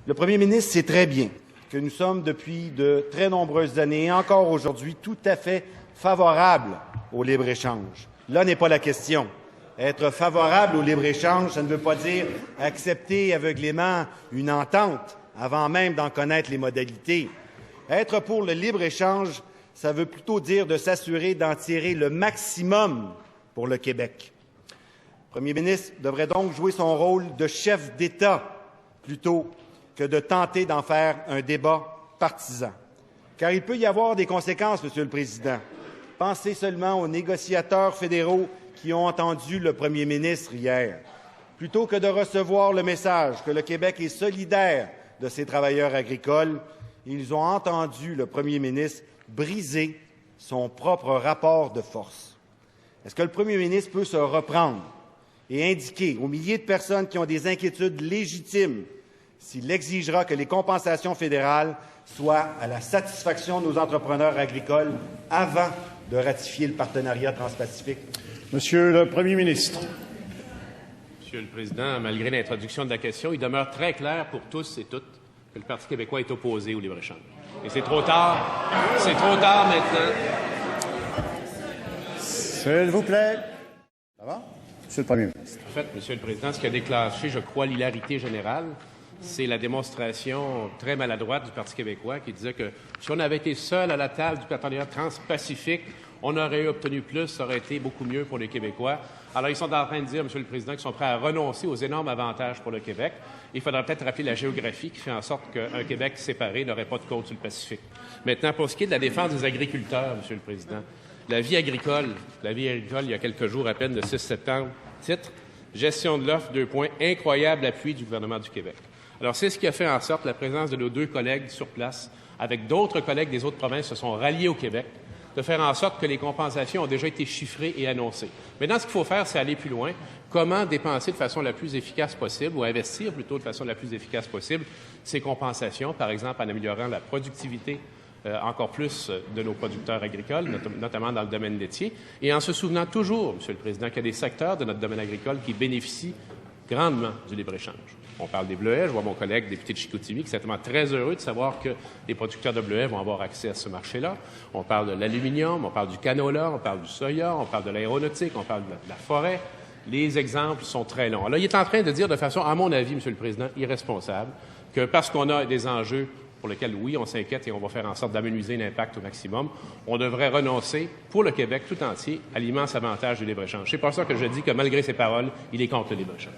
Le premier ministre sait très bien que nous sommes depuis de très nombreuses années et encore aujourd'hui tout à fait favorables au libre-échange. Là n'est pas la question. Être favorable au libre-échange, ça ne veut pas dire accepter aveuglément une entente avant même d'en connaître les modalités. Être pour le libre-échange, ça veut plutôt dire de s'assurer d'en tirer le maximum pour le Québec. Le premier ministre devrait donc jouer son rôle de chef d'État plutôt que de tenter d'en faire un débat partisan. Car il peut y avoir des conséquences, Monsieur le Président. Pensez seulement aux négociateurs fédéraux qui ont entendu le premier ministre hier. Plutôt que de recevoir le message que le Québec est solidaire de ses travailleurs agricoles, ils ont entendu le premier ministre briser son propre rapport de force. Est-ce que le premier ministre peut se reprendre et indiquer aux milliers de personnes qui ont des inquiétudes légitimes s'il exigera que les compensations fédérales soient à la satisfaction de nos entrepreneurs agricoles avant de ratifier le partenariat transpacifique? Monsieur le Premier ministre. Monsieur le Président, malgré l'introduction de la question, il demeure très clair pour tous et toutes que le Parti québécois est opposé au libre-échange. Et c'est trop tard. C'est trop tard maintenant. S'il vous plaît. Ça va? Monsieur le Premier ministre. En fait, Monsieur le Président, ce qui a déclenché, je crois, l'hilarité générale, c'est la démonstration très maladroite du Parti québécois qui disait que si on avait été seul à la table du partenariat transpacifique, on aurait obtenu plus, ça aurait été beaucoup mieux pour les Québécois. Alors, ils sont en train de dire, Monsieur le Président, qu'ils sont prêts à renoncer aux énormes avantages pour le Québec. Il faudra peut-être rappeler la géographie qui fait en sorte qu'un Québec séparé n'aurait pas de côte sur le Pacifique. Maintenant, pour ce qui est de la défense des agriculteurs, Monsieur le Président, la vie agricole, il y a quelques jours à peine, de 6 septembre, titre « Gestion de l'offre, : incroyable appui du gouvernement du Québec ». Alors, c'est ce qui a fait en sorte la présence de nos deux collègues sur place, avec d'autres collègues des autres provinces, se sont ralliés au Québec, de faire en sorte que les compensations ont déjà été chiffrées et annoncées. Maintenant, ce qu'il faut faire, c'est aller plus loin. Comment dépenser de façon la plus efficace possible, ou investir plutôt de façon la plus efficace possible, ces compensations, par exemple en améliorant la productivité encore plus de nos producteurs agricoles, notamment dans le domaine laitier, et en se souvenant toujours, Monsieur le Président, qu'il y a des secteurs de notre domaine agricole qui bénéficient grandement du libre-échange. On parle des bleuets. Je vois mon collègue député de Chicoutimi qui est certainement très heureux de savoir que les producteurs de bleuets vont avoir accès à ce marché-là. On parle de l'aluminium, on parle du canola, on parle du soya, on parle de l'aéronautique, on parle de la forêt. Les exemples sont très longs. Alors, il est en train de dire de façon, à mon avis, Monsieur le Président, irresponsable, que parce qu'on a des enjeux pour lesquels, oui, on s'inquiète et on va faire en sorte d'amenuiser l'impact au maximum, on devrait renoncer, pour le Québec tout entier, à l'immense avantage du libre-échange. C'est pour ça que je dis que, malgré ces paroles, il est contre le libre-échange.